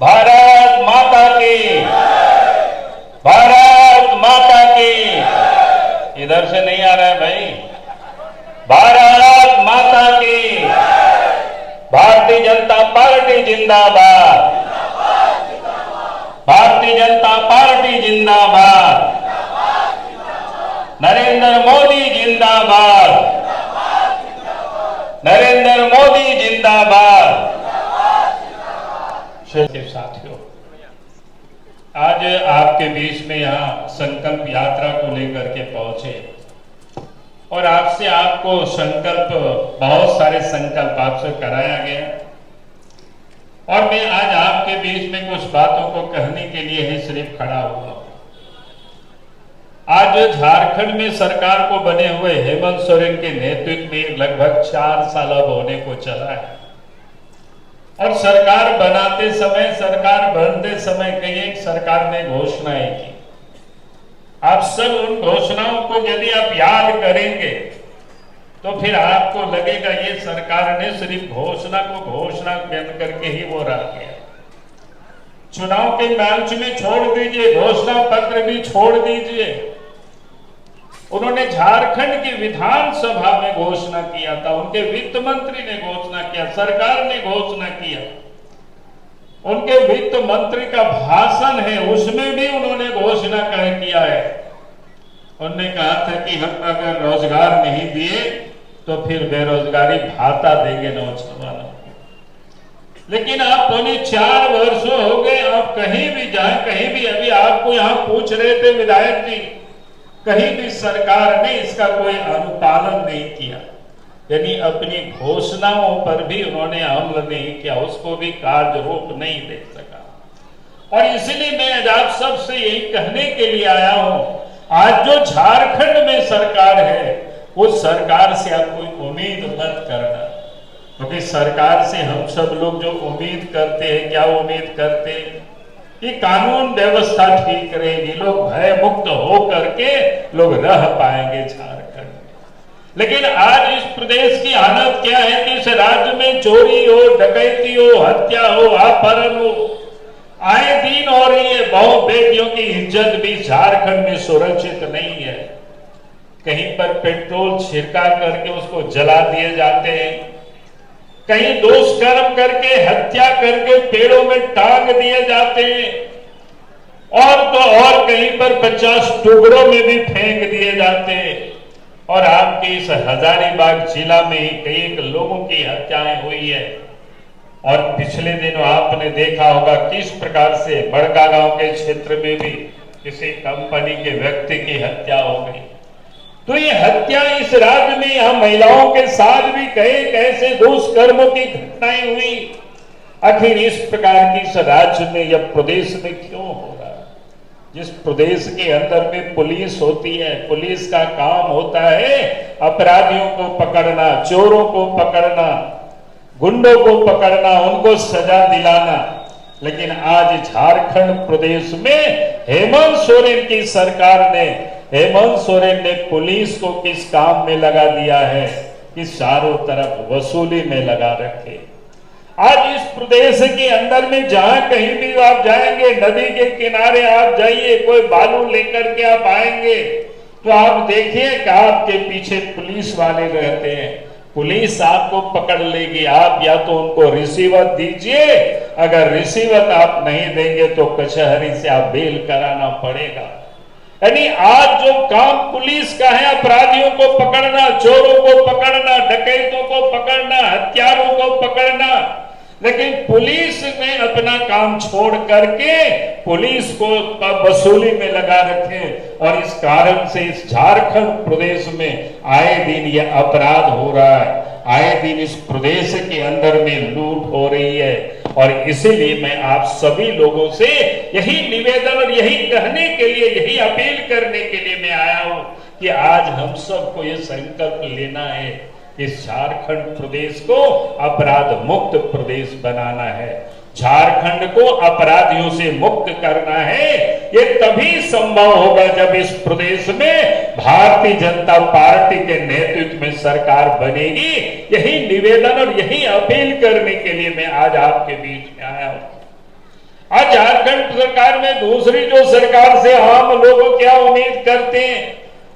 भारत माता की, भारत माता की। इधर से नहीं आ रहा है भाई। भारत माता की, भारतीय जनता पार्टी जिंदाबाद, भारतीय जनता पार्टी जिंदाबाद, नरेंद्र मोदी जिंदाबाद, नरेंद्र मोदी जिंदाबाद। साथियों, आज आपके बीच में यहां संकल्प यात्रा को लेकर के पहुंचे और आपसे आपको संकल्प, बहुत सारे संकल्प आपसे कराया गया और मैं आज आपके बीच में कुछ बातों को कहने के लिए ही सिर्फ खड़ा हुआ। आज झारखंड में सरकार को बने हुए हेमंत सोरेन के नेतृत्व में लगभग 4 साल अब होने को चला है और सरकार बनाते समय, सरकार बनते समय कई एक सरकार ने घोषणाएं की। आप सब उन घोषणाओं को यदि आप याद करेंगे तो फिर आपको लगेगा ये सरकार ने सिर्फ घोषणा को घोषणा बन करके ही वो रह गया। चुनाव के मंच में छोड़ दीजिए, घोषणा पत्र भी छोड़ दीजिए। उन्होंने झारखंड की विधानसभा में घोषणा किया था, उनके वित्त मंत्री ने घोषणा किया, सरकार ने घोषणा किया। उनके वित्त मंत्री का भाषण है, उसमें भी उन्होंने घोषणा किया है। उन्होंने कहा था कि हम अगर रोजगार नहीं दिए तो फिर बेरोजगारी भाता देंगे नौजवानों को। लेकिन आप पौने 4 वर्षों हो गए, आप कहीं भी जाए, कहीं भी, अभी आपको यहां पूछ रहे थे विधायक जी, कहीं भी सरकार ने इसका कोई अनुपालन नहीं किया। यानी अपनी घोषणाओं पर भी उन्होंने अमल नहीं किया, उसको भी कार्य रूप नहीं दे सका। और इसलिए मैं आज आप सबसे यही कहने के लिए आया हूं, आज जो झारखंड में सरकार है उस सरकार से आप कोई उम्मीद मत करना, क्योंकि सरकार से हम सब लोग जो उम्मीद करते हैं, क्या उम्मीद करते हैं कि कानून व्यवस्था ठीक रहेगी, लोग भय मुक्त हो करके लोग रह पाएंगे झारखंड में। लेकिन आज इस प्रदेश की हालत क्या है कि इस राज्य में चोरी हो, डकैती हो, हत्या हो, अपहरण हो, आए दिन हो रही है। बहु बेटियों की इज्जत भी झारखंड में सुरक्षित नहीं है। कहीं पर पेट्रोल छिड़का करके उसको जला दिए जाते हैं, कहीं दुष्कर्म करके, हत्या करके पेड़ों में टांग दिए जाते हैं, और तो और कहीं पर 50 टुकड़ों में भी फेंक दिए जाते हैं। और आपके इस हजारीबाग जिला में ही कई लोगों की हत्याएं हुई है। और पिछले दिनों आपने देखा होगा किस प्रकार से बड़का गांव के क्षेत्र में भी किसी कंपनी के व्यक्ति की हत्या हो गई। तो ये हत्या इस राज्य में यहां महिलाओं के साथ भी कई कैसे दुष्कर्मों की घटनाएं हुई। आखिर इस प्रकार की इस राज्य में या प्रदेश में क्यों हो रहा है? जिस प्रदेश के अंदर में पुलिस होती है, पुलिस का काम होता है अपराधियों को पकड़ना, चोरों को पकड़ना, गुंडों को पकड़ना, उनको सजा दिलाना। लेकिन आज झारखंड प्रदेश में हेमंत सोरेन की सरकार ने, हेमंत सोरेन ने पुलिस को किस काम में लगा दिया है कि चारों तरफ वसूली में लगा रखे। आज इस प्रदेश के अंदर में जहां कहीं भी आप जाएंगे, नदी के किनारे आप जाइए, कोई बालू लेकर के आप आएंगे तो आप देखिए कि आपके पीछे पुलिस वाले रहते हैं। पुलिस आपको पकड़ लेगी, आप या तो उनको रिसीवत दीजिए, अगर रिसीवत आप नहीं देंगे तो कचहरी से आप बेल कराना पड़ेगा। यानी आज जो काम पुलिस का है, अपराधियों को पकड़ना, चोरों को पकड़ना, डकैतों को पकड़ना, हत्यारों को पकड़ना, लेकिन पुलिस ने अपना काम छोड़ करके पुलिस को वसूली में लगा रखे। और इस कारण से इस झारखंड प्रदेश में आए दिन यह अपराध हो रहा है, आए दिन इस प्रदेश के अंदर में लूट हो रही है। और इसीलिए मैं आप सभी लोगों से यही निवेदन और यही कहने के लिए, यही अपील करने के लिए मैं आया हूं कि आज हम सबको ये संकल्प लेना है कि झारखंड प्रदेश को अपराध मुक्त प्रदेश बनाना है, झारखंड को अपराधियों से मुक्त करना है। ये तभी संभव होगा जब इस प्रदेश में भारतीय जनता पार्टी के नेतृत्व में सरकार बनेगी। यही निवेदन और यही अपील करने के लिए मैं आज आपके बीच में आया हूं। झारखंड सरकार में दूसरी जो सरकार से आम लोग क्या उम्मीद करते हैं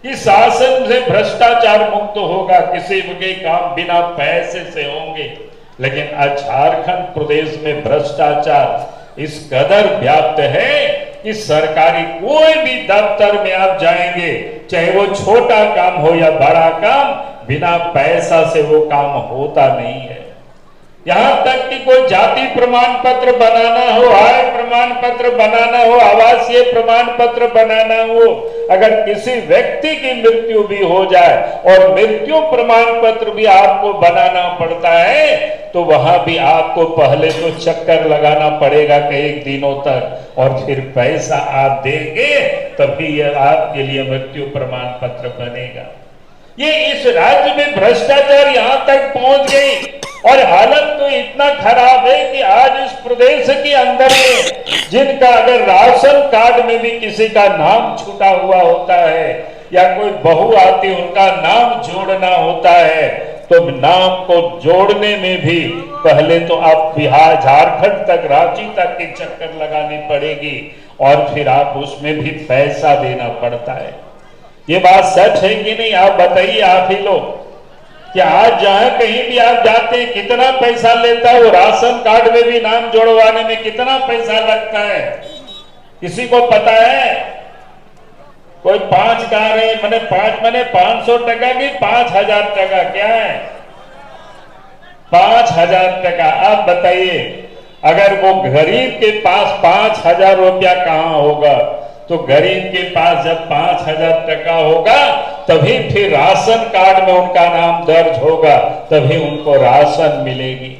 कि शासन से भ्रष्टाचार मुक्त होगा, किसी के काम बिना पैसे से होंगे। लेकिन आज झारखंड प्रदेश में भ्रष्टाचार इस कदर व्याप्त है कि सरकारी कोई भी दफ्तर में आप जाएंगे, चाहे वो छोटा काम हो या बड़ा काम, बिना पैसा से वो काम होता नहीं है। यहां तक कि कोई जाति प्रमाण पत्र बनाना हो, आय प्रमाण पत्र बनाना हो, आवासीय प्रमाण पत्र बनाना हो, अगर किसी व्यक्ति की मृत्यु भी हो जाए और मृत्यु प्रमाण पत्र भी आपको बनाना पड़ता है, तो वहां भी आपको पहले तो चक्कर लगाना पड़ेगा कई दिनों तक, और फिर पैसा आप देंगे तभी यह आपके लिए मृत्यु प्रमाण पत्र बनेगा। ये इस राज्य में भ्रष्टाचार यहां तक पहुंच गई और हालत तो इतना खराब है कि आज इस प्रदेश के अंदर में जिनका अगर राशन कार्ड में भी किसी का नाम छूटा हुआ होता है या कोई बहू आती उनका नाम जोड़ना होता है, तो नाम को जोड़ने में भी पहले तो आप बिहार झारखंड तक रांची तक की चक्कर लगानी पड़ेगी और फिर आप उसमें भी पैसा देना पड़ता है। ये बात सच है कि नहीं? आप बताइए, आप ही लोग, कि आज जहां कहीं भी आप जाते हैं कितना पैसा लेता है वो राशन कार्ड में भी नाम जोड़वाने में कितना पैसा लगता है? किसी को पता है? कोई 5 कह रहे, मैंने 500 टका की 5000 टका, क्या है 5000 टका? आप बताइए, अगर वो गरीब के पास 5000 रुपया कहां होगा, तो गरीब के पास जब 5000 टका होगा तभी फिर राशन कार्ड में उनका नाम दर्ज होगा, तभी उनको राशन मिलेगी।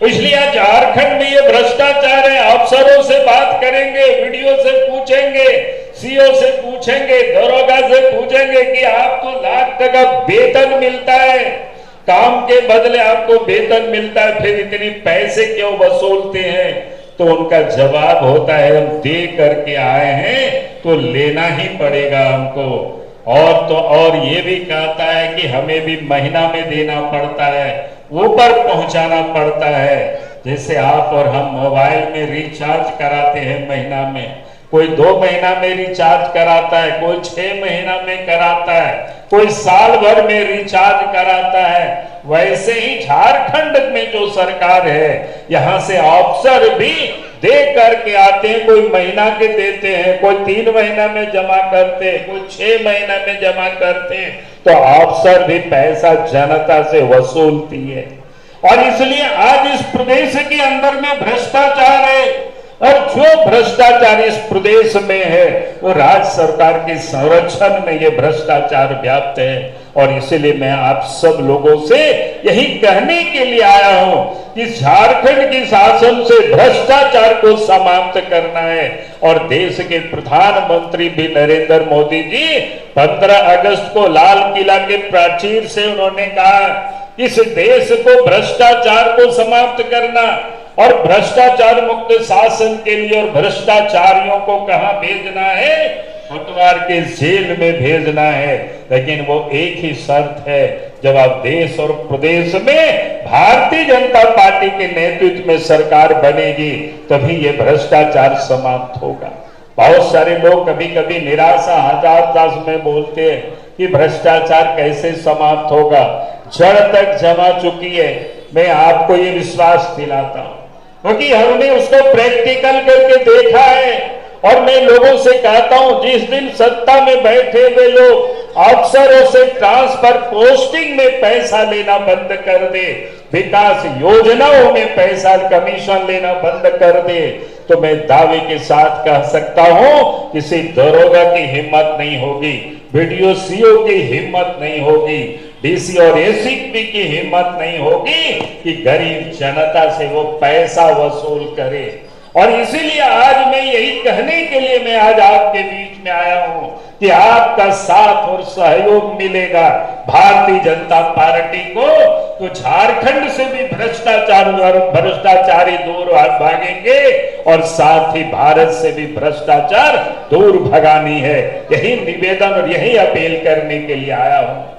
इसलिए झारखंड में ये भ्रष्टाचार है। अफसरों से बात करेंगे, वीडियो से पूछेंगे, सीओ से पूछेंगे, दरोगा से पूछेंगे कि आपको लाख टका वेतन मिलता है, काम के बदले आपको वेतन मिलता है, फिर इतनी पैसे क्यों वसूलते हैं? तो उनका जवाब होता है, हम दे करके आए हैं तो लेना ही पड़ेगा हमको। और ये भी कहता है कि हमें भी महीना में देना पड़ता है, ऊपर पहुंचाना पड़ता है। जैसे आप और हम मोबाइल में रिचार्ज कराते हैं महीना में, कोई 2 महीना में रिचार्ज कराता है, कोई 6 महीना में कराता है, कोई साल भर में रिचार्ज कराता है। वैसे ही झारखंड में जो सरकार है, यहां से अफसर भी दे करके आते हैं, कोई महीना के देते हैं, कोई 3 महीना में जमा करते हैं, कोई 6 महीना में जमा करते हैं, तो अफसर भी पैसा जनता से वसूलती है। और इसलिए आज इस प्रदेश के अंदर में भ्रष्टाचार है, और जो भ्रष्टाचार इस प्रदेश में है वो राज्य सरकार के संरक्षण में ये भ्रष्टाचार व्याप्त है। और इसलिए मैं आप सब लोगों से यही कहने के लिए आया हूं कि झारखंड की शासन से भ्रष्टाचार को समाप्त करना है। और देश के प्रधानमंत्री भी नरेंद्र मोदी जी 15 अगस्त को लाल किला के प्राचीर से उन्होंने कहा, इस देश को भ्रष्टाचार को समाप्त करना और भ्रष्टाचार मुक्त शासन के लिए, और भ्रष्टाचारियों को कहां भेजना है? कोतवाल के जेल में भेजना है। लेकिन वो एक ही शर्त है, जब आप देश और प्रदेश में भारतीय जनता पार्टी के नेतृत्व में सरकार बनेगी तभी ये भ्रष्टाचार समाप्त होगा। बहुत सारे लोग कभी कभी निराशा हताश में बोलते हैं कि भ्रष्टाचार कैसे समाप्त होगा, जड़ तक जमा चुकी है। मैं आपको ये विश्वास दिलाता हूं क्योंकि हमने उसको प्रैक्टिकल करके देखा है। और मैं लोगों से कहता हूं, जिस दिन सत्ता में बैठे हुए लोग अफसरों से ट्रांसफर पोस्टिंग में पैसा लेना बंद कर दे, विकास योजनाओं में पैसा कमीशन लेना बंद कर दे, तो मैं दावे के साथ कह सकता हूं किसी दरोगा की हिम्मत नहीं होगी, वीडियो सीओ की हिम्मत नहीं होगी, डीसी और एसीपी की हिम्मत नहीं होगी कि गरीब जनता से वो पैसा वसूल करे। और इसीलिए आज मैं यही कहने के लिए मैं आज आपके बीच में आया हूं कि आपका साथ और सहयोग मिलेगा भारतीय जनता पार्टी को, तो झारखंड से भी भ्रष्टाचार और भ्रष्टाचारी दूर भागेंगे और साथ ही भारत से भी भ्रष्टाचार दूर भगानी है। यही निवेदन और यही अपील करने के लिए आया हूं।